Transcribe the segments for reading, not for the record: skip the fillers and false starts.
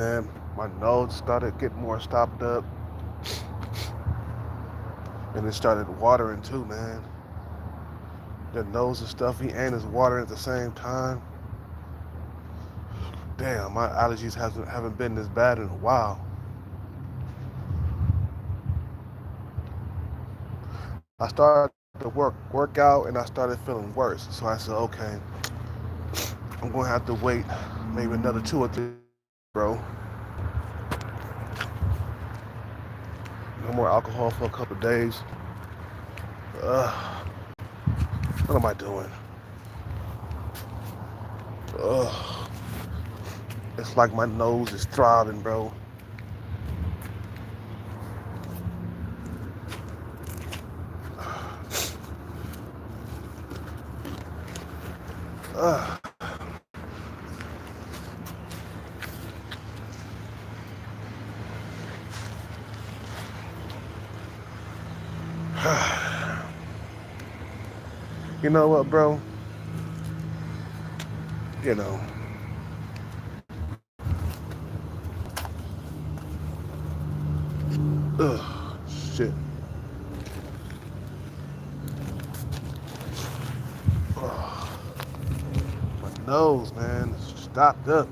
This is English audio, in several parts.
man. My nose started getting more stopped up, and it started watering too, man. The nose is stuffy and it's watering at the same time. Damn, my allergies haven't been this bad in a while. I started to work out, and I started feeling worse. So I said, okay, I'm gonna have to wait maybe another 2 or 3 days, bro. No more alcohol for a couple of days. Ugh, what am I doing? Ugh, it's like my nose is throbbing, bro. Ugh. You know what, bro? You know, ugh, shit. Ugh, my nose, man, it's stopped up.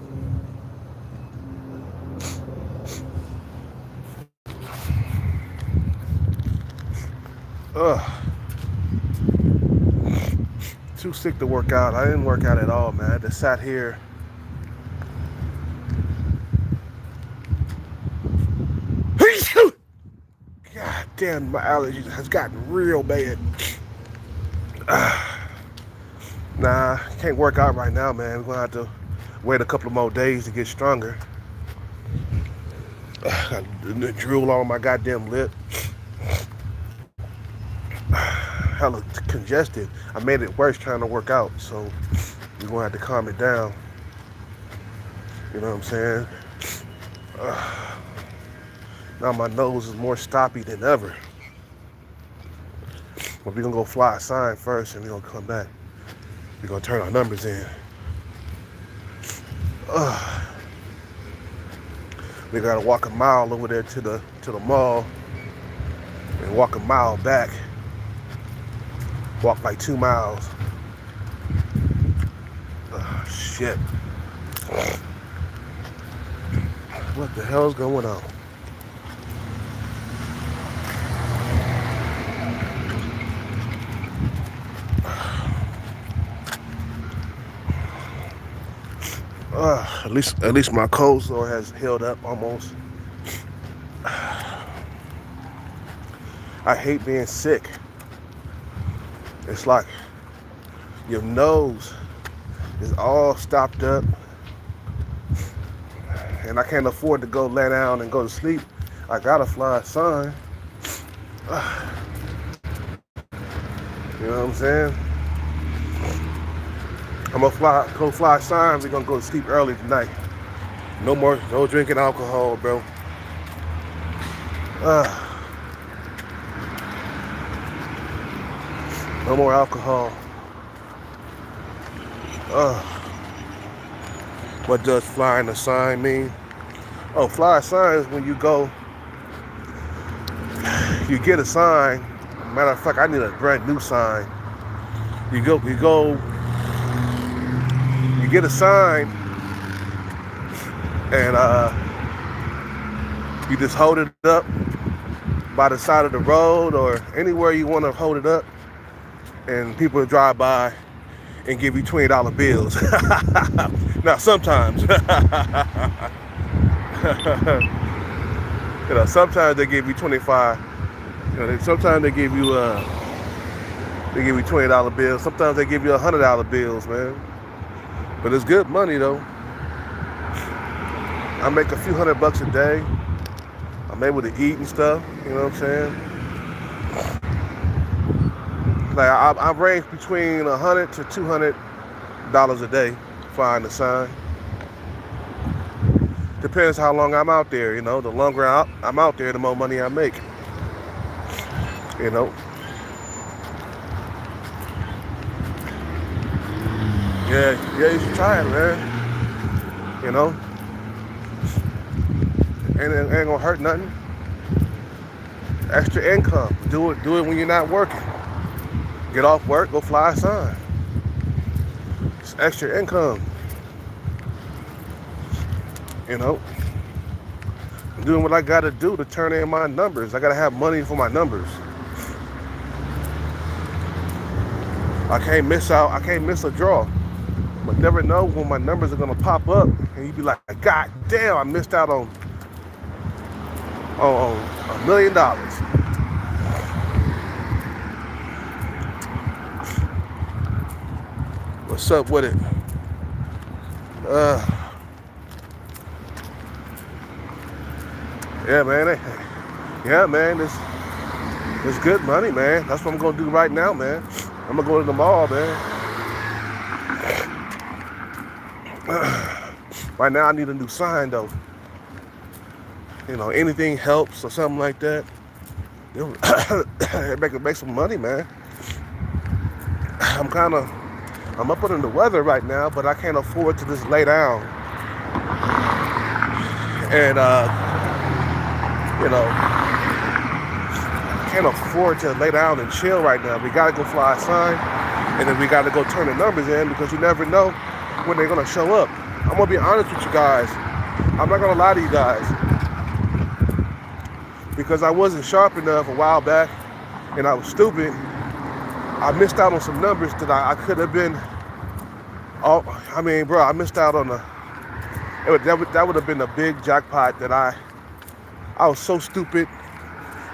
Ugh, too sick to work out. I didn't work out at all, man. I just sat here. God damn, my allergies has gotten real bad. Nah, can't work out right now, man. We're gonna have to wait a couple of more days to get stronger. Got the drool on my goddamn lip. Hella congested. I made it worse trying to work out, so we're gonna have to calm it down. You know what I'm saying? Now my nose is more stoppy than ever. But we're gonna go fly a sign first, and we're gonna come back. We're gonna turn our numbers in. We gotta walk a mile over there to the mall, and walk a mile back. Walk like 2 miles. Shit. What the hell's going on? At least my cold sore has healed up almost. I hate being sick. It's like your nose is all stopped up, and I can't afford to go lay down and go to sleep. I gotta fly a sign. You know what I'm saying? I'm gonna go fly a sign. We're gonna go to sleep early tonight. No drinking alcohol, bro. No more alcohol. What does flying a sign mean? Oh, fly a sign is when you get a sign. Matter of fact, I need a brand new sign. You get a sign, and you just hold it up by the side of the road or anywhere you want to hold it up, and people drive by and give you $20 bills. Now sometimes, sometimes they give you 25. Sometimes they give you $20 bills. Sometimes they give you $100 bills, man. But it's good money though. I make a few $100 a day. I'm able to eat and stuff. You know what I'm saying? Like I range between $100 to $200 a day flying the sign. Depends how long I'm out there. The longer I'm out there, the more money I make. You know. Yeah, you should try it, man. and it ain't gonna hurt nothing. Extra income. Do it when you're not working. Get off work, go fly a sign. It's extra income. You know, I'm doing what I gotta do to turn in my numbers. I gotta have money for my numbers. I can't miss out. I can't miss a draw. But never know when my numbers are gonna pop up, and you be like, God damn, I missed out on $1 million. What's up with it? Yeah, man. Yeah, man. It's good money, man. That's what I'm gonna do right now, man. I'm gonna go to the mall, man. Right now, I need a new sign, though. You know, anything helps or something like that. Make some money, man. I'm up under the weather right now, but I can't afford to just lay down. And, you know, can't afford to lay down and chill right now. We gotta go fly a sign, and then we gotta go turn the numbers in because you never know when they're gonna show up. I'm gonna be honest with you guys. I'm not gonna lie to you guys. Because I wasn't sharp enough a while back, and I was stupid. I missed out on some numbers that I could have been. I mean, bro, I missed out on that would have been a big jackpot that I was so stupid.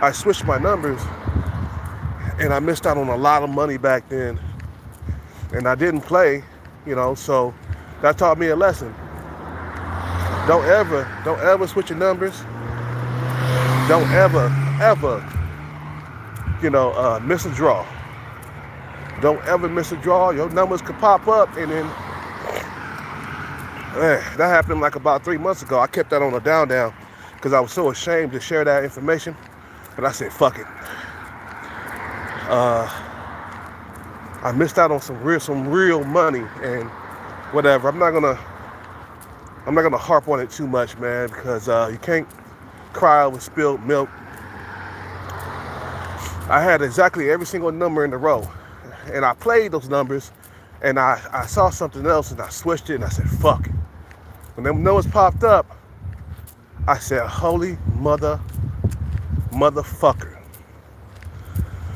I switched my numbers, and I missed out on a lot of money back then. And I didn't play, you know, so that taught me a lesson. Don't ever switch your numbers. Don't ever, you know, miss a draw. Don't ever miss a draw. Your numbers could pop up, and then that happened like about 3 months ago. I kept that on the down because I was so ashamed to share that information. But I said, fuck it. I missed out on some real money, and whatever. I'm not gonna harp on it too much, man, because you can't cry over spilled milk. I had exactly every single number in the row, and I played those numbers, and I saw something else, and I switched it, and I said, fuck it. When them numbers popped up, I said, holy motherfucker.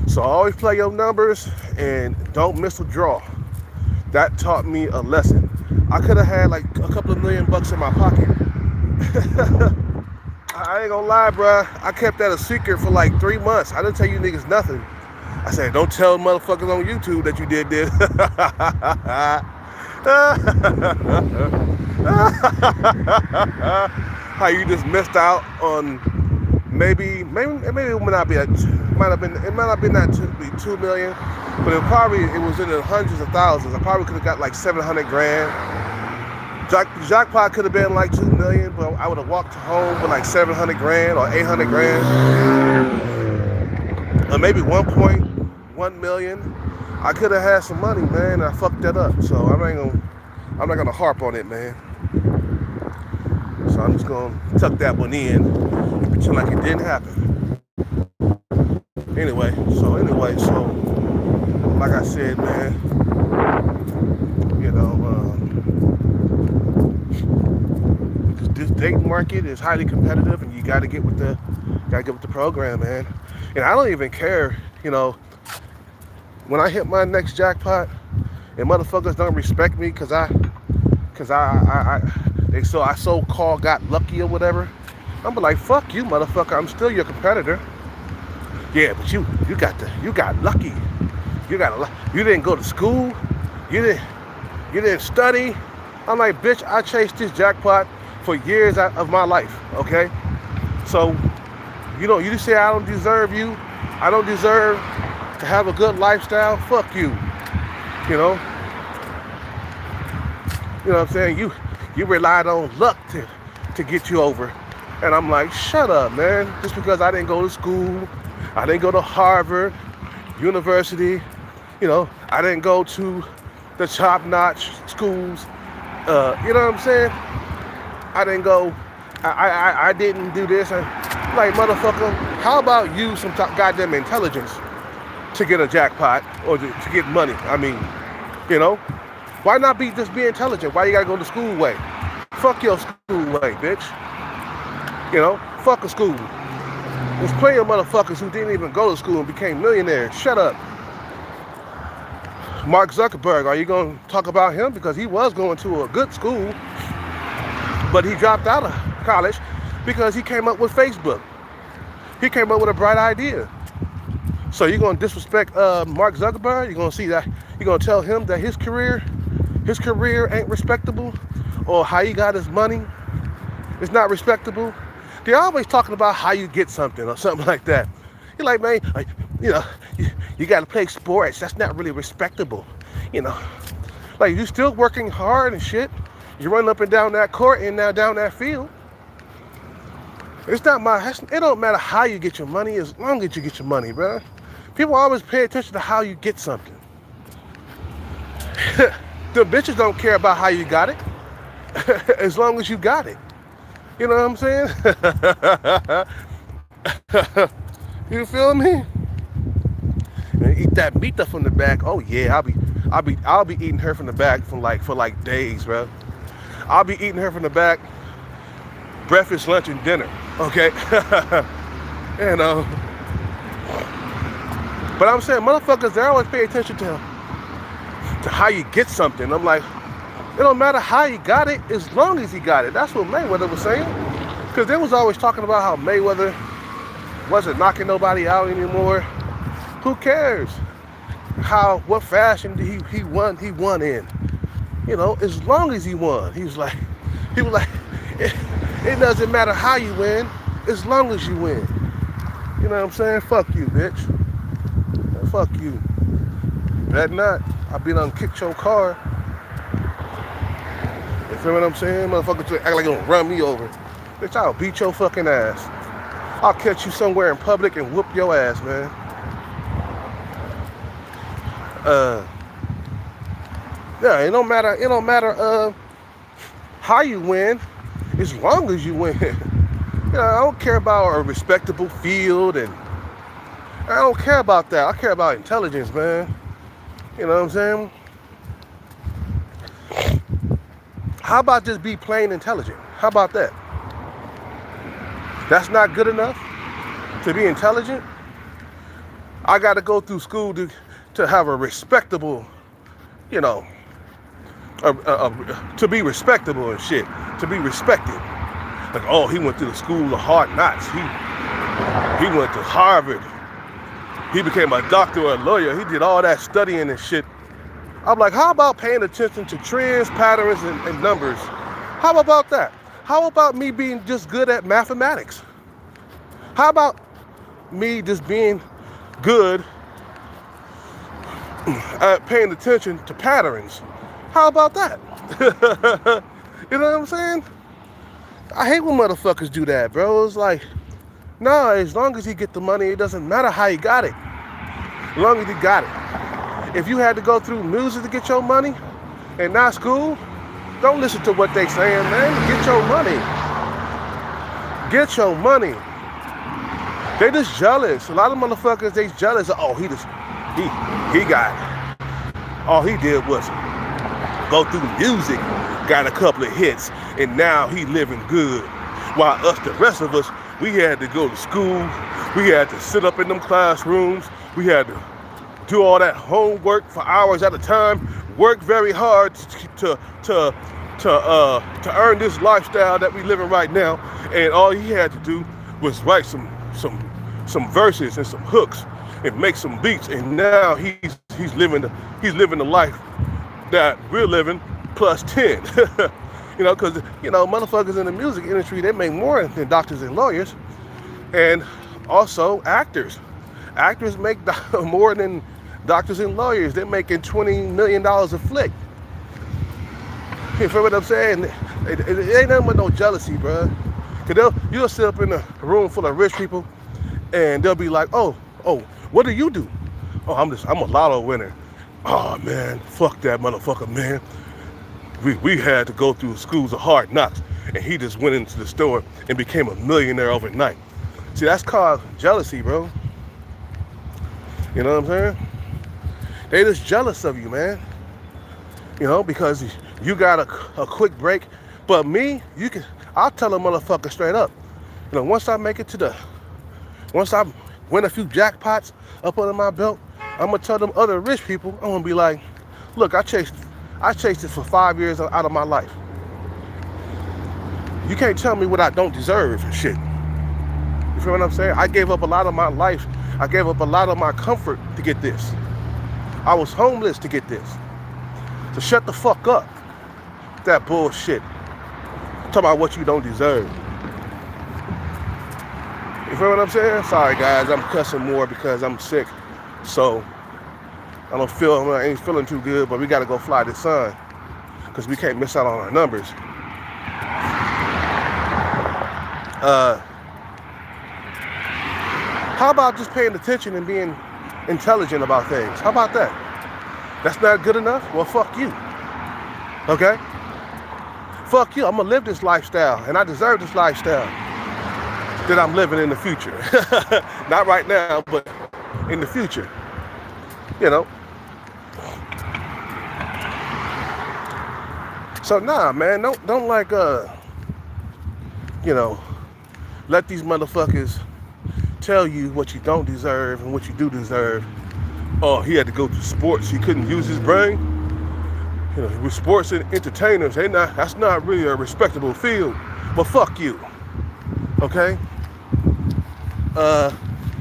So always play your numbers, and don't miss a draw. That taught me a lesson. I could have had like a couple of $1 million in my pocket. I ain't gonna lie, bruh. I kept that a secret for like 3 months. I didn't tell you niggas nothing. I said, don't tell motherfuckers on YouTube that you did this. How you just missed out on maybe it might not be it might not have been that be 2 million, but it was in the hundreds of thousands. I probably could have got like 700 grand. Jackpot could have been like 2 million, but I would have walked home with like 700 grand or 800 grand. Or maybe 1.1 million. I could have had some money, man, and I fucked that up. So I'm not gonna harp on it, man. So I'm just gonna tuck that one in and pretend like it didn't happen. Anyway, so like I said, man, you know, this dating market is highly competitive, and you gotta get with the program, man. And I don't even care, you know, when I hit my next jackpot and motherfuckers don't respect me because I so-called got lucky or whatever, I'm like, fuck you, motherfucker. I'm still your competitor. Yeah, but you got lucky. You didn't go to school. You didn't study. I'm like, bitch, I chased this jackpot for years of my life, okay? So, you say I don't deserve you. I don't deserve to have a good lifestyle. Fuck you. You know what I'm saying? You relied on luck to get you over. And I'm like, shut up, man. Just because I didn't go to school, I didn't go to Harvard University, I didn't go to the top-notch schools. You know what I'm saying? I didn't go I didn't do this. And like, motherfucker, how about use some goddamn intelligence to get a jackpot or to get money? I mean, you know, why not just be intelligent? Why you gotta go the school way? Fuck your school way, bitch. You know, fuck a school. There's plenty of motherfuckers who didn't even go to school and became millionaires. Shut up. Mark Zuckerberg, are you going to talk about him? Because he was going to a good school, but he dropped out of college because he came up with Facebook. He came up with a bright idea. So you're going to disrespect Mark Zuckerberg? You're going to see that? You're going to tell him that his career ain't respectable, or how he got his money is not respectable? They're always talking about how you get something or something like that. You're like, man, you know, you got to play sports. That's not really respectable, you know. Like, you're still working hard and shit. You run up and down that court and now down that field. It don't matter how you get your money as long as you get your money, bro. People always pay attention to how you get something. The bitches don't care about how you got it as long as you got it. You know what I'm saying? You feel me? And eat that meat from the back. Oh yeah, I'll be eating her from the back for like days, bro. I'll be eating her from the back, breakfast, lunch, and dinner. Okay. And but I'm saying, motherfuckers, they always pay attention to how you get something. I'm like, it don't matter how you got it as long as he got it. That's what Mayweather was saying. Because they was always talking about how Mayweather wasn't knocking nobody out anymore. Who cares? What fashion did he won in? You know, as long as he won. He was like, it doesn't matter how you win, as long as you win. You know what I'm saying? Fuck you, bitch. Fuck you. Better not. I'll be done kicked your car. You feel what I'm saying? Motherfuckers act like you're gonna run me over. Bitch, I'll beat your fucking ass. I'll catch you somewhere in public and whoop your ass, man. Yeah, it don't matter how you win, as long as you win. You know, I don't care about a respectable field, and I don't care about that. I care about intelligence, man. You know what I'm saying? How about just be plain intelligent? How about that? That's not good enough to be intelligent? I got to go through school to have a respectable, you know, to be respectable and shit, to be respected. Like, oh, he went to the school of hard knocks. He went to Harvard. He became a doctor or a lawyer. He did all that studying and shit. I'm like, how about paying attention to trends, patterns, and numbers? How about that? How about me being just good at mathematics? How about me just being good at paying attention to patterns? How about that? You know what I'm saying? I hate when motherfuckers do that, bro. It's like, nah, as long as you get the money, it doesn't matter how you got it. As long as you got it. If you had to go through music to get your money and not school, don't listen to what they saying, man. Get your money. Get your money. They just jealous. A lot of motherfuckers, they jealous. Oh, he got it. All he did was go through music, got a couple of hits, and now he living good. While us, the rest of us, we had to go to school. We had to sit up in them classrooms. We had to do all that homework for hours at a time. Work very hard to earn this lifestyle that we living right now. And all he had to do was write some verses and some hooks and make some beats. And now he's living the life that we're living plus 10. You know, because, you know, motherfuckers in the music industry, they make more than doctors and lawyers. And also actors. Actors make more than doctors and lawyers. They're making $20 million a flick. You feel what I'm saying? It ain't nothing but no jealousy, bro. Because you'll sit up in a room full of rich people and they'll be like, oh, what do you do? Oh, I'm a lotto winner. Oh, man, fuck that motherfucker, man. We had to go through schools of hard knocks. and he just went into the store and became a millionaire overnight. See, that's called jealousy, bro. You know what I'm saying? They just jealous of you, man. You know, because you got a quick break. But me, I'll tell a motherfucker straight up. You know, once I win a few jackpots up under my belt, I'm gonna tell them other rich people, I'm gonna be like, look, I chased it for 5 years out of my life. You can't tell me what I don't deserve and shit. You feel what I'm saying? I gave up a lot of my life. I gave up a lot of my comfort to get this. I was homeless to get this. So shut the fuck up. That bullshit. Talk about what you don't deserve. You feel what I'm saying? Sorry guys, I'm cussing more because I'm sick. So I ain't feeling too good, but we gotta go fly the sun because we can't miss out on our numbers. How about just paying attention and being intelligent about things? How about that? That's not good enough? Well, fuck you. Okay? Fuck you. I'm gonna live this lifestyle, and I deserve this lifestyle that I'm living in the future. Not right now, but in the future. You know? So nah, man, don't like let these motherfuckers tell you what you don't deserve and what you do deserve. Oh, he had to go to sports, he couldn't use his brain. You know, with sports and entertainers, that's not really a respectable field. But fuck you. Okay?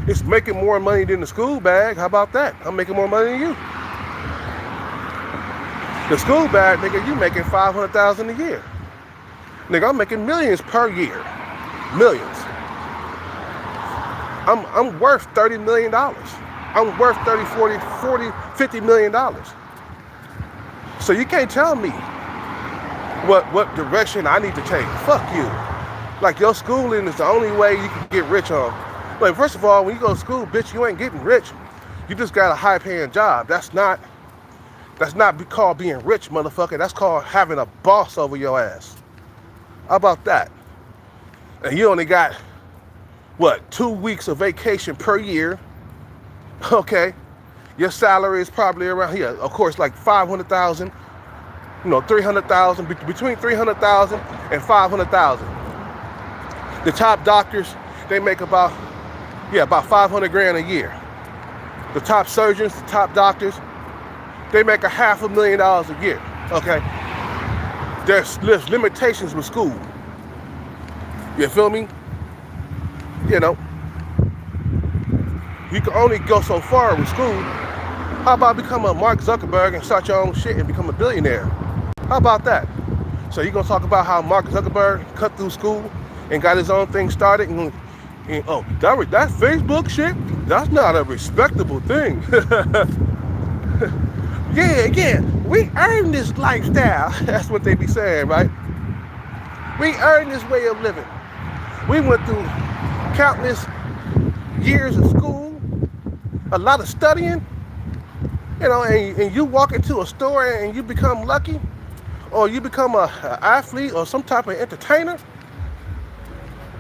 It's making more money than the school bag. How about that? I'm making more money than you. The school bag, nigga, you making $500,000 a year. Nigga, I'm making millions per year. Millions. I'm worth $30 million. I'm worth 30, 40, 50 million dollars. So you can't tell me what direction I need to take. Fuck you. Like your schooling is the only way you can get rich on. Like, first of all, when you go to school, bitch, you ain't getting rich. You just got a high paying job. That's not called being rich, motherfucker. That's called having a boss over your ass. How about that? And you only got, 2 weeks of vacation per year. Okay. Your salary is probably around here, of course, like 500,000, 300,000, between 300,000 and 500,000. The top doctors, they make about 500 grand a year. The top surgeons, the top doctors, they make $500,000 a year. Okay. There's limitations with school. You feel me? You know, you can only go so far with school. How about become a Mark Zuckerberg and start your own shit and become a billionaire? How about that? So you gonna talk about how Mark Zuckerberg cut through school and got his own thing started and that Facebook shit, that's not a respectable thing. Yeah, we earned this lifestyle. That's what they be saying, right? We earned this way of living. We went through countless years of school, a lot of studying, and you walk into a store and you become lucky, or you become an athlete or some type of entertainer.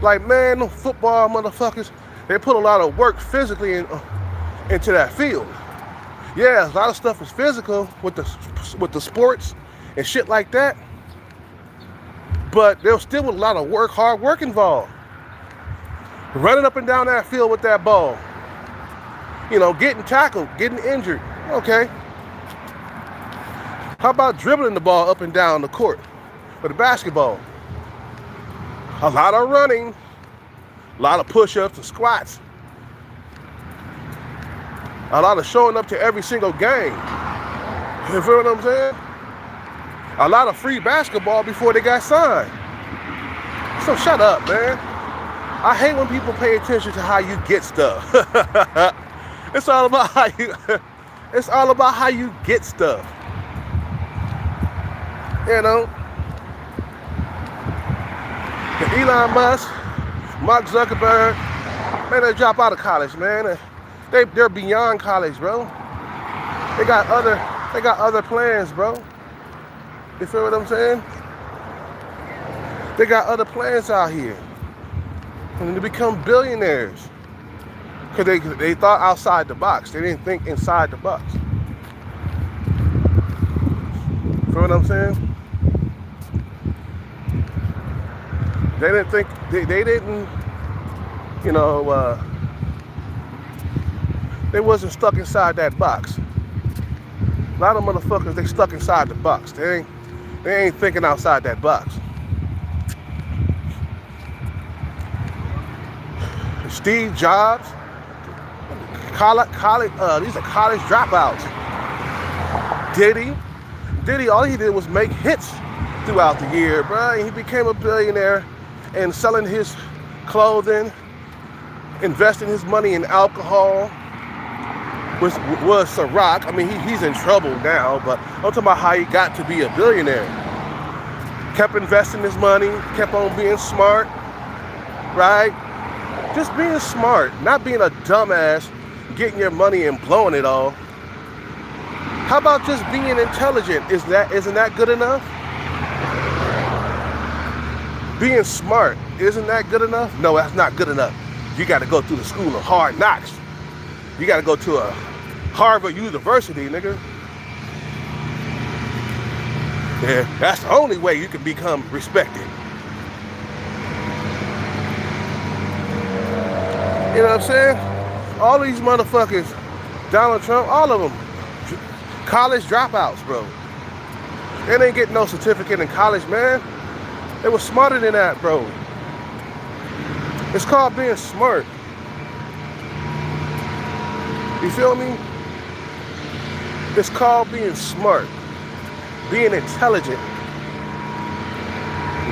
Like, man, them football motherfuckers, they put a lot of work physically into that field. Yeah, a lot of stuff is physical with the sports and shit like that, but there's still a lot of hard work involved. Running up and down that field with that ball, getting tackled, getting injured. Okay. How about dribbling the ball up and down the court with a basketball? A lot of running, a lot of push-ups and squats, a lot of showing up to every single game. You feel what I'm saying? A lot of free basketball before they got signed. So shut up, man. I hate when people pay attention to how you get stuff. It's all about how you get stuff. Elon Musk, Mark Zuckerberg, man, they drop out of college, man. They're beyond college, bro. They got other plans, bro. You feel what I'm saying? They got other plans out here. And they become billionaires. Because they thought outside the box. They didn't think inside the box. Feel what I'm saying? They didn't think, they didn't, you know, they wasn't stuck inside that box. A lot of motherfuckers, they stuck inside the box. They ain't thinking outside that box. Steve Jobs, these are college dropouts. Diddy, all he did was make hits throughout the year, bro. He became a billionaire and selling his clothing, investing his money in alcohol, was Ciroc. I mean, he's in trouble now, but I'm talking about how he got to be a billionaire. Kept investing his money, kept on being smart, right? Just being smart, not being a dumbass, getting your money and blowing it all. How about just being intelligent? Isn't that good enough? Being smart, isn't that good enough? No, that's not good enough. You got to go through the school of hard knocks. You got to go to a Harvard University, nigga. Yeah, that's the only way you can become respected. You know what I'm saying? All these motherfuckers, Donald Trump, all of them, college dropouts, bro. They didn't get no certificate in college, man. They were smarter than that, bro. It's called being smart. You feel me? It's called being smart, being intelligent,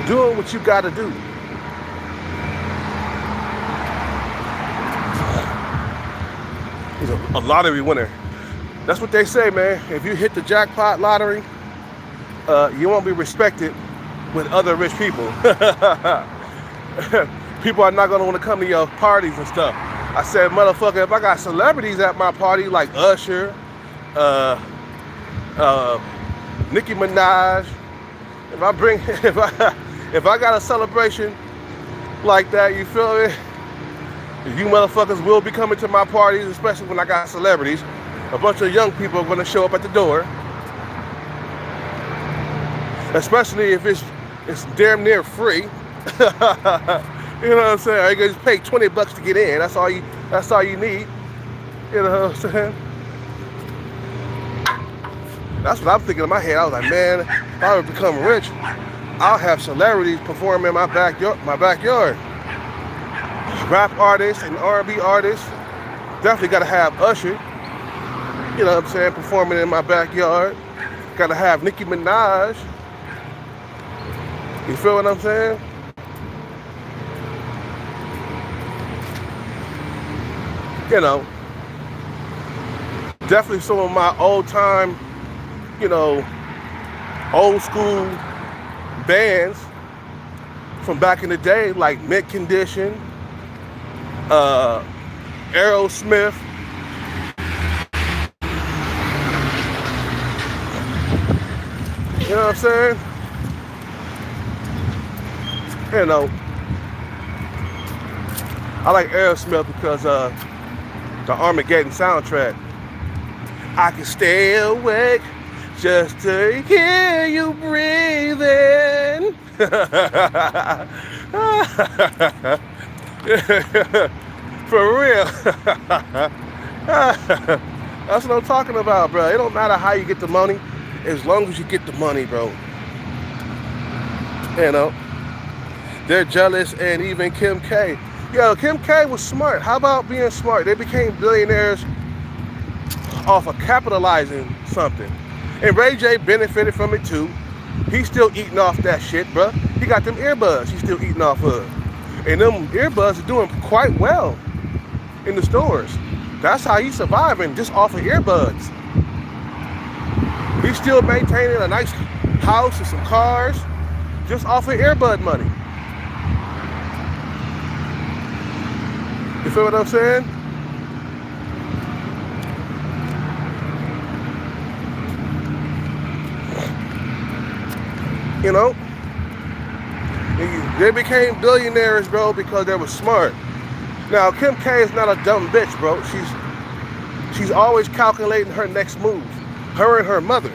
doing what you gotta do. He's a lottery winner. That's what they say, man. If you hit the jackpot lottery, you won't be respected with other rich people. People are not gonna want to come to your parties and stuff. I said, motherfucker, if I got celebrities at my party like Usher, Nicki Minaj, if I got a celebration like that, you feel me? You motherfuckers will be coming to my parties, especially when I got celebrities. A bunch of young people are gonna show up at the door. Especially if it's damn near free. You know what I'm saying? You can just pay $20 to get in. That's all you need. You know what I'm saying? That's what I'm thinking in my head. I was like, man, if I would become rich, I'll have celebrities perform in my backyard. Rap artists and R&B artists. Definitely gotta have Usher. You know what I'm saying? Performing in my backyard. Gotta have Nicki Minaj. You feel what I'm saying? You know, definitely some of my old time, you know, old school bands from back in the day, like Mint Condition, Aerosmith. You know what I'm saying? You know, I like Aerosmith because the Armageddon soundtrack. I can stay awake just to hear you breathing. For real. That's what I'm talking about, bro. It don't matter how you get the money, as long as you get the money, bro. You know, they're jealous, and even Kim K. Yo, Kim K was smart. How about being smart? They became billionaires off of capitalizing something. And Ray J benefited from it too. He's still eating off that shit, bro. He got them earbuds he's still eating off of. And them earbuds are doing quite well in the stores. That's how he's surviving, just off of earbuds. He's still maintaining a nice house and some cars, just off of earbud money. You feel what I'm saying? You know? They became billionaires, bro, because they were smart. Now, Kim K is not a dumb bitch, bro. She's always calculating her next move. Her and her mother.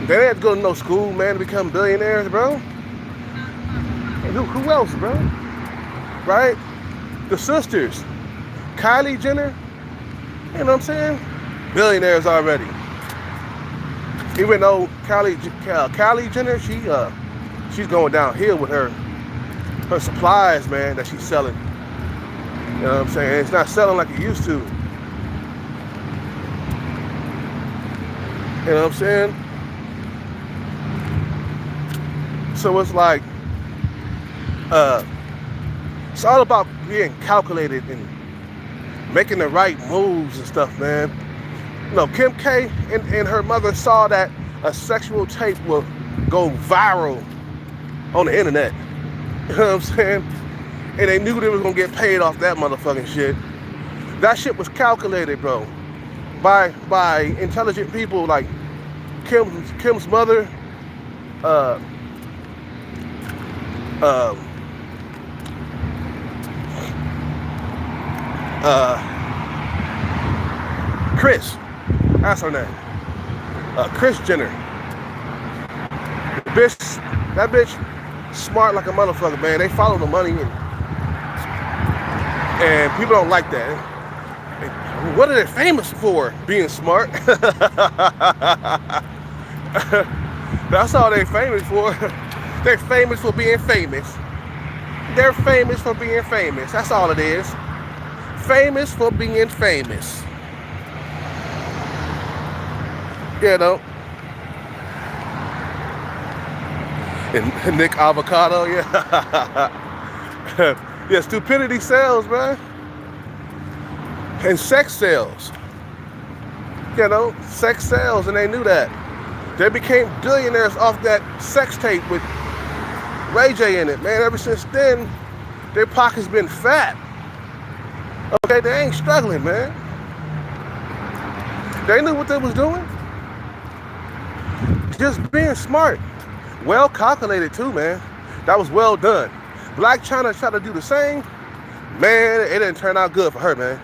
They didn't have to go to no school, man, to become billionaires, bro. And who else, bro? Right? The sisters. Kylie Jenner. You know what I'm saying? Billionaires already. Even though Kylie Jenner, she's going downhill with her supplies, man, that she's selling. You know what I'm saying? It's not selling like it used to. You know what I'm saying? So it's like, it's all about being calculated and making the right moves and stuff, man. You know, Kim K and her mother saw that a sexual tape will go viral on the internet. You know what I'm saying? And they knew they was gonna get paid off that motherfucking shit. That shit was calculated, bro, by intelligent people like Kim's mother, Kris, that's her name. Kris Jenner. That bitch smart like a motherfucker, man. They follow the money and people don't like that. What are they famous for? Being smart. That's all they're famous for. They're famous for being famous. They're famous for being famous. That's all it is. Famous for being famous. You know. And Nick Avocado, yeah. Yeah, stupidity sells, man. And sex sells. You know, sex sells, and they knew that. They became billionaires off that sex tape with Ray J in it, man. Ever since then, their pockets been fat. Okay, they ain't struggling, man. They knew what they was doing. Just being smart. Well calculated too, man. That was well done. Blac Chyna tried to do the same. Man, it didn't turn out good for her, man.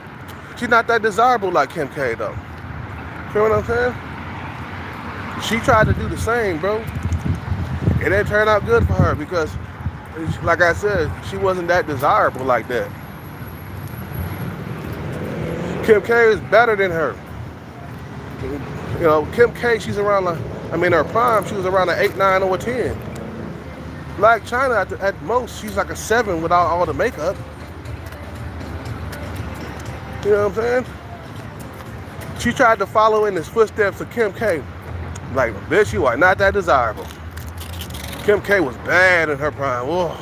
She's not that desirable like Kim K, though. Feel what I'm saying? She tried to do the same, bro. It didn't turn out good for her because, like I said, she wasn't that desirable like that. Kim K is better than her. You know, Kim K, she's around like, her prime, she was around an 8, 9, or a 10. Blac Chyna, at most, she's like a 7 without all the makeup. You know what I'm saying? She tried to follow in the footsteps of Kim K. Like, bitch, you are not that desirable. Kim K was bad in her prime. Whoa.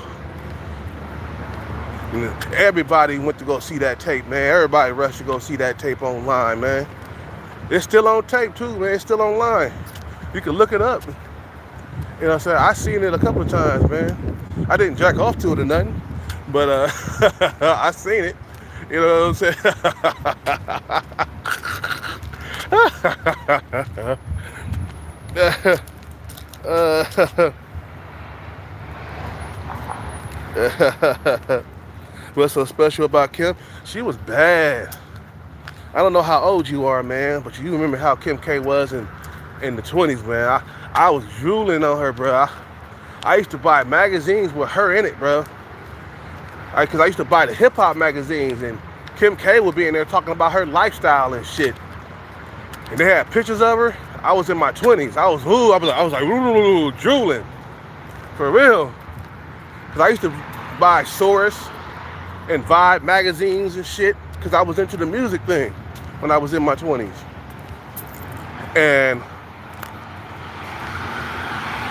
And everybody went to go see that tape, man. Everybody rushed to go see that tape online, man. It's still on tape, too, man. It's still online. You can look it up. You know what I'm saying? I seen it a couple of times, man. I didn't jack off to it or nothing, but I seen it. You know what I'm saying? What's so special about Kim? She was bad. I don't know how old you are, man, but you remember how Kim K was in the 20s, man. I was drooling on her, bro. I used to buy magazines with her in it, bro. Because I used to buy the hip-hop magazines, and Kim K would be in there talking about her lifestyle and shit. And they had pictures of her. I was in my 20s. I was like, drooling. For real. Because I used to buy Source and Vibe magazines and shit, because I was into the music thing when I was in my 20s. And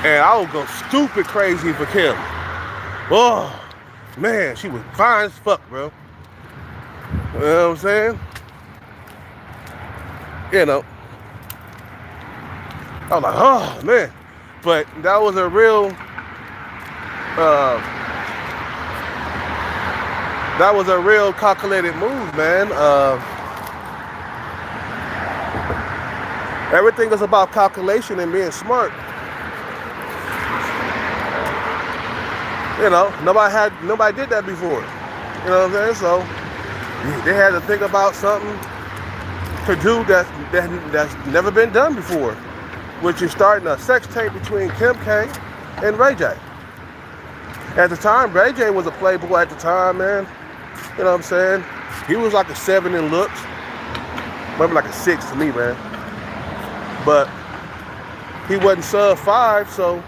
I would go stupid crazy for Kim. Oh, man, she was fine as fuck, bro. You know what I'm saying? You know. I was like, oh, man. But that was a real, calculated move, man. Everything is about calculation and being smart. Nobody did that before. You know what I'm saying? So they had to think about something to do that's never been done before, which is starting a sex tape between Kim K and Ray J. At the time, Ray J was a playboy at the time, man. You know what I'm saying? He was like a 7 in looks. Maybe like a 6 to me, man. But he wasn't sub 5, so,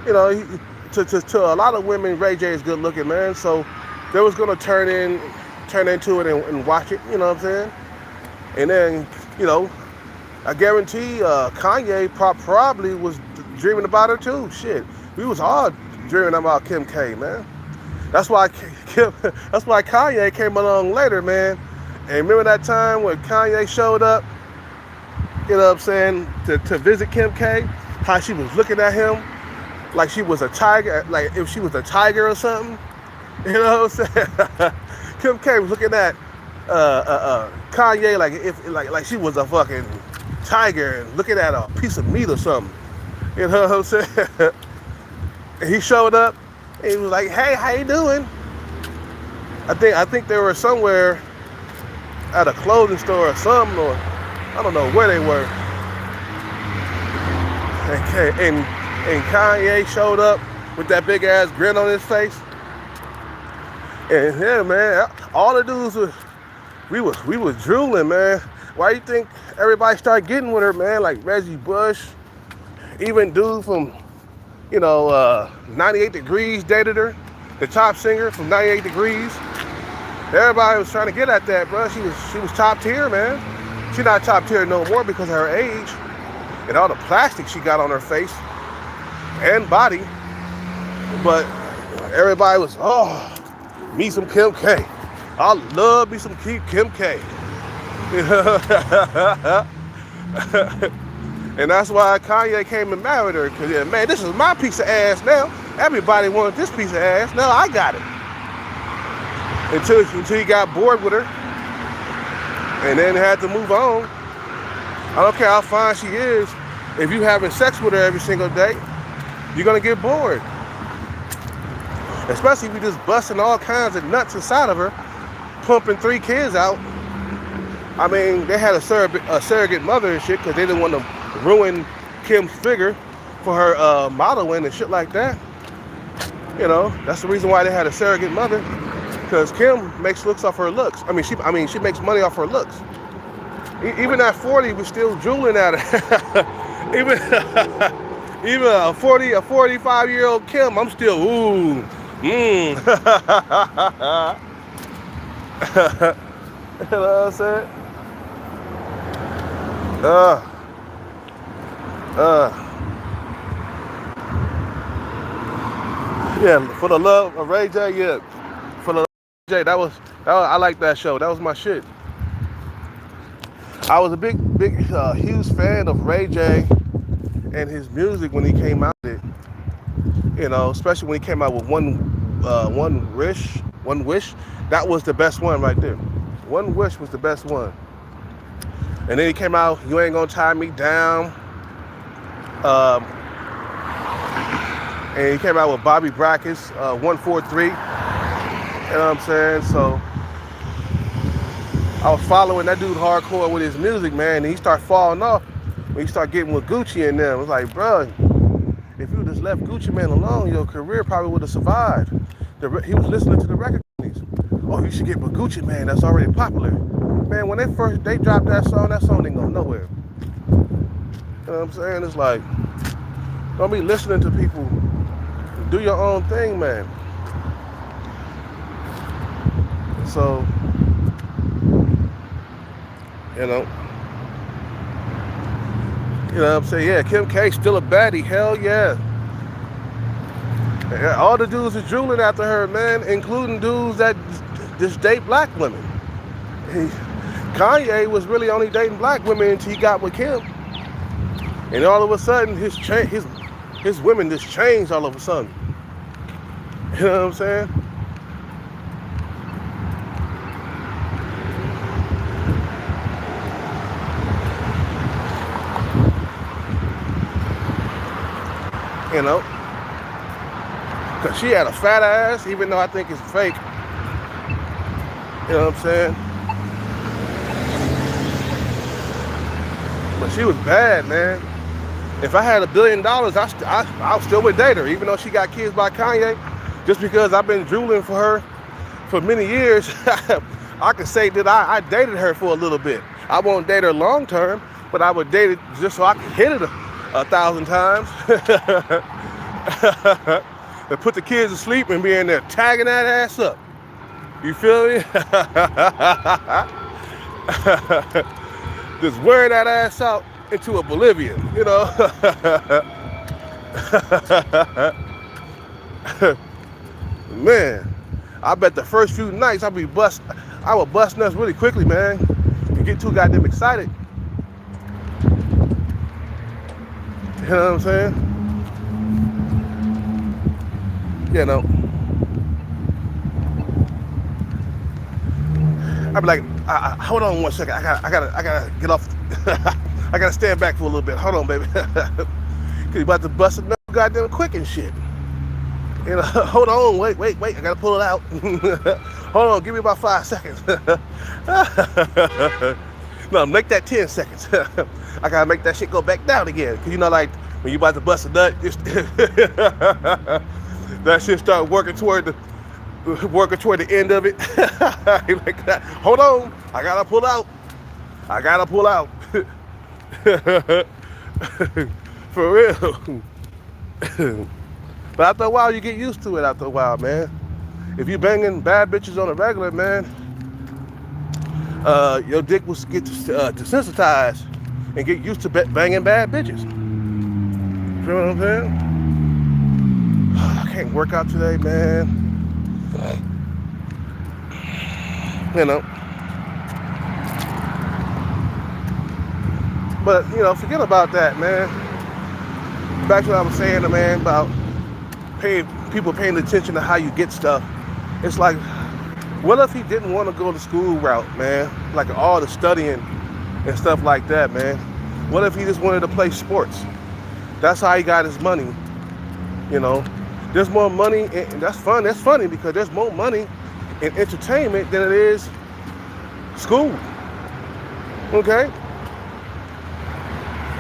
you know, to a lot of women, Ray J is good looking, man. So they was gonna turn into it and watch it, you know what I'm saying? And then, you know, I guarantee Kanye probably was dreaming about her too. Shit, we was all dreaming about Kim K, man. That's why Kanye came along later, man. And remember that time when Kanye showed up, you know what I'm saying, to visit Kim K, how she was looking at him like she was a tiger, like if she was a tiger or something. You know what I'm saying? Kim K was looking at Kanye like she was a fucking tiger and looking at a piece of meat or something. You know what I'm saying? And he showed up and he was like, "Hey, how you doing?" I think they were somewhere at a clothing store or something, or I don't know where they were. And Kanye showed up with that big ass grin on his face. And yeah, man, all the dudes we was drooling, man. Why you think everybody started getting with her, man? Like Reggie Bush, even dude from, 98 Degrees dated her, the top singer from 98 Degrees. Everybody was trying to get at that, bro. She was top tier, man. She not top tier no more because of her age and all the plastic she got on her face and body. But everybody was, me some Kim K. I love me some Kim K. And that's why Kanye came and married her. Because, yeah, man, this is my piece of ass now. Everybody wanted this piece of ass. Now I got it. Until he got bored with her. And then had to move on. I don't care how fine she is. If you having sex with her every single day, you're going to get bored. Especially if you just busting all kinds of nuts inside of her, pumping 3 kids out. I mean, they had a surrogate mother and shit because they didn't want to ruin Kim's figure for her modeling and shit like that. You know, that's the reason why they had a surrogate mother, because Kim makes looks off her looks. She makes money off her looks. Even at 40, we're still drooling at her. even a 45-year-old Kim, I'm still ooh. You know what I'm saying? Yeah, for the love of Ray J, yeah. For the love of Ray J, that was I like that show. That was my shit. I was a big, huge fan of Ray J and his music when he came out with it. You know, especially when he came out with One Wish. That was the best one right there. One Wish was the best one. And then he came out, You Ain't Gonna Tie Me Down. And he came out with Bobby Brackus, 143. You know what I'm saying? So I was following that dude hardcore with his music, man, and he started falling off when he started getting with Gucci and them. It was like, bro, if you just left Gucci Mane alone, your career probably would have survived. He was listening to the record companies. Oh, you should get with Gucci Mane, that's already popular. Man, when they dropped that song didn't go nowhere. You know what I'm saying? It's like, don't be listening to people. Do your own thing, man. So, you know what I'm saying? Yeah, Kim K still a baddie. Hell yeah. All the dudes are drooling after her, man, including dudes that just date black women. Kanye was really only dating black women until he got with Kim. And all of a sudden, his women just changed all of a sudden. You know what I'm saying? You know? Because she had a fat ass, even though I think it's fake. You know what I'm saying? But she was bad, man. If I had $1 billion, I still would date her, even though she got kids by Kanye. Just because I've been drooling for her for many years, I can say that I dated her for a little bit. I won't date her long term, but I would date it just so I could hit it 1,000 times. And put the kids to sleep and be in there tagging that ass up. You feel me? Just wearing that ass out into oblivion, you know? Man, I bet the first few nights I would bust nuts really quickly, man. You get too goddamn excited. You know what I'm saying? You know. I'd be like, hold on 1 second. I gotta get off. I gotta stand back for a little bit. Hold on, baby. Cause you about to bust it goddamn quick and shit. You know, hold on, wait. I gotta pull it out. Hold on, give me about 5 seconds. No, make that 10 seconds. I gotta make that shit go back down again. Cause you know, like when you about to bust a nut, that shit start working toward the end of it. Like that. Hold on, I gotta pull out. For real. But after a while, you get used to it. After a while, man. If you banging bad bitches on a regular, man, your dick will get desensitized and get used to banging bad bitches. You know what I'm saying? I can't work out today, man. You know. But, you know, forget about that, man. Back to what I was saying, man, about people paying attention to how you get stuff. It's like, what if he didn't want to go the school route, man? Like all the studying and stuff like that, man. What if he just wanted to play sports? That's how he got his money, you know. There's more money, and that's fun. That's funny because there's more money in entertainment than it is school, okay?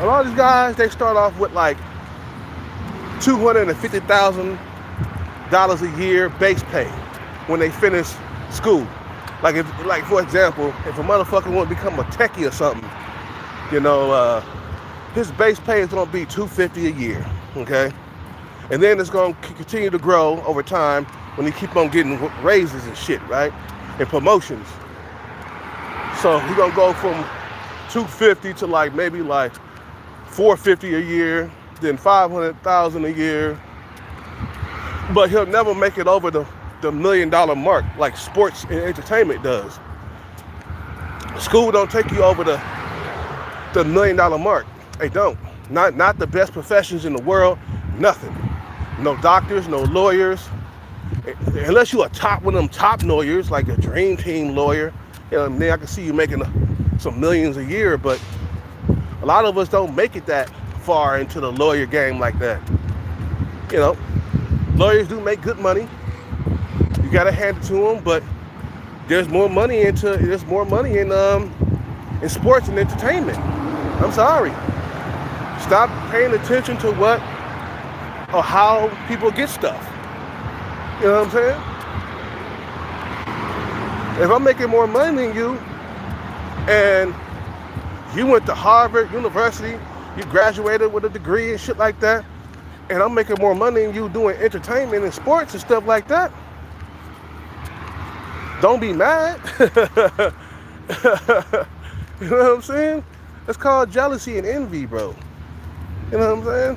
A lot of these guys, they start off with like $250,000 a year base pay when they finish school. Like, for example, if a motherfucker want to become a techie or something, you know, his base pay is gonna be $250 a year, okay? And then it's gonna continue to grow over time when he keep on getting raises and shit, right? And promotions. So he's gonna go from $250 to like maybe like $450 a year, then $500,000 a year. But he'll never make it over the $1 million mark like sports and entertainment does. School don't take you over the $1 million mark. They don't. Not the best professions in the world, nothing. No doctors, no lawyers. Unless you're one of them top lawyers, like a dream team lawyer, you know, then I can see you making some millions a year, but a lot of us don't make it that far into the lawyer game like that. You know, lawyers do make good money. You gotta hand it to them, but there's more money in sports and entertainment. I'm sorry. Stop paying attention to what or how people get stuff. You know what I'm saying? If I'm making more money than you, and you went to Harvard University, you graduated with a degree and shit like that, and I'm making more money than you doing entertainment and sports and stuff like that, don't be mad. You know what I'm saying? It's called jealousy and envy, bro. You know what I'm saying?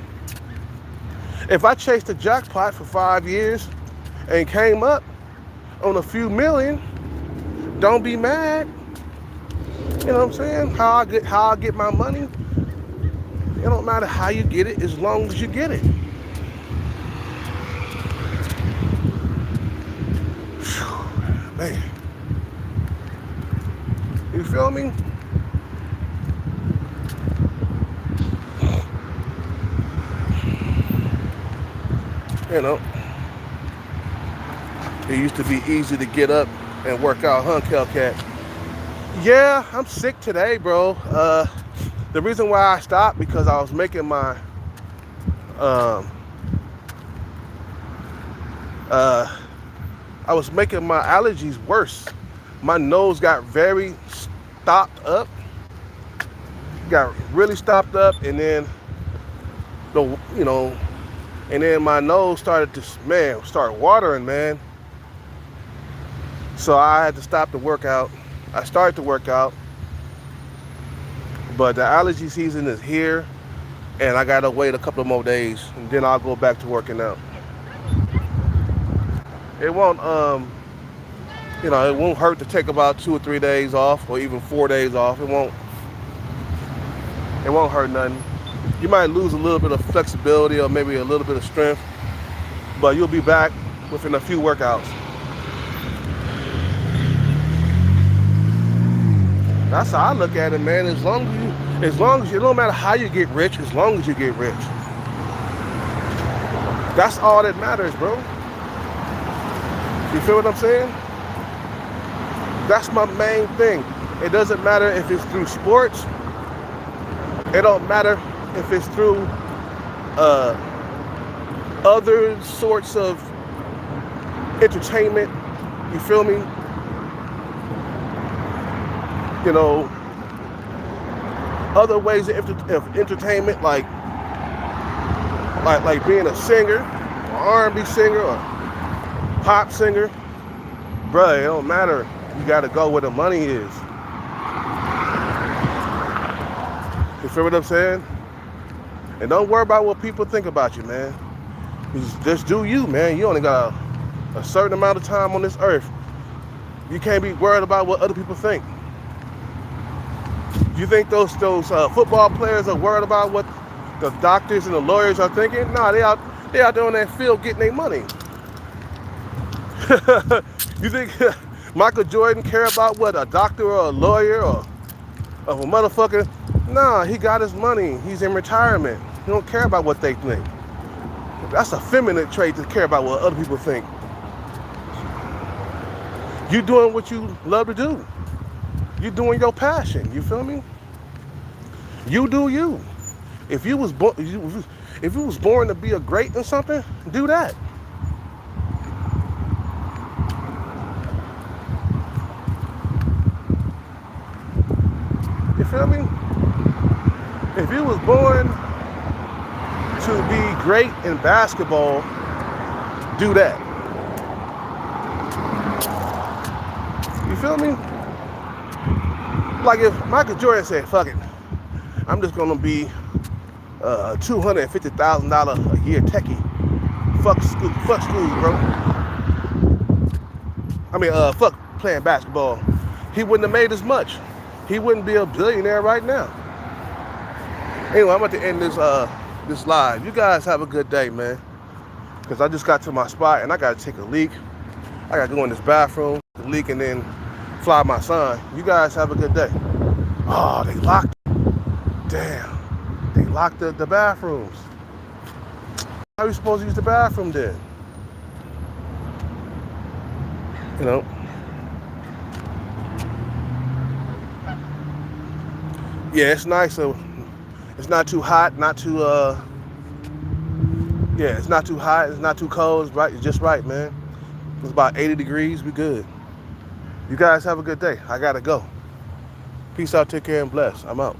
If I chased the jackpot for 5 years and came up on a few million, don't be mad. You know what I'm saying? How I get my money, it don't matter how you get it as long as you get it. Whew, man. You feel me? You know. It used to be easy to get up and work out, huh, Kelcat? Yeah, I'm sick today, bro. The reason why I stopped because I was making my allergies worse. My nose got very stopped up, got really stopped up, and then and then my nose started to start watering, man. So I had to stop the workout. I started to work out, but the allergy season is here, and I gotta wait a couple more days, and then I'll go back to working out. It won't, it won't hurt to take about 2 or 3 days off, or even 4 days off. It won't hurt nothing. You might lose a little bit of flexibility or maybe a little bit of strength, but you'll be back within a few workouts. That's how I look at it, man. As long as you, no matter how you get rich, as long as you get rich. That's all that matters, bro. You feel what I'm saying? That's my main thing. It doesn't matter if it's through sports. It don't matter if it's through other sorts of entertainment. You feel me? Other ways of entertainment, like being a singer, or R&B singer, or pop singer. Bruh, it don't matter. You gotta go where the money is. You feel what I'm saying? And don't worry about what people think about you, man. Just do you, man. You only got a certain amount of time on this earth. You can't be worried about what other people think. You think those football players are worried about what the doctors and the lawyers are thinking? No, they out there on that field getting their money. You think Michael Jordan care about what a doctor or a lawyer or a motherfucker? Nah, he got his money. He's in retirement. He don't care about what they think. That's a feminine trait to care about what other people think. You doing what you love to do. You doing your passion. You feel me? You do you. If you was born to be a great or something, do that. You feel me? If you was born to be great in basketball, do that. You feel me? Like if Michael Jordan said, fuck it, I'm just gonna be a $250,000 a year techie. Fuck school, bro. Fuck playing basketball. He wouldn't have made as much. He wouldn't be a billionaire right now. Anyway, I'm about to end this live. You guys have a good day, man. Because I just got to my spot and I gotta take a leak. I gotta go in this bathroom, leak, and then fly my son. You guys have a good day. Oh, they locked. Damn. They locked the bathrooms. How are you supposed to use the bathroom then? Yeah, it's nice. So it's not too hot, not too it's not too hot, it's not too cold. It's right, it's just right, man. It's about 80 degrees. We good. You guys have a good day. I gotta go. Peace out, take care, and bless. I'm out.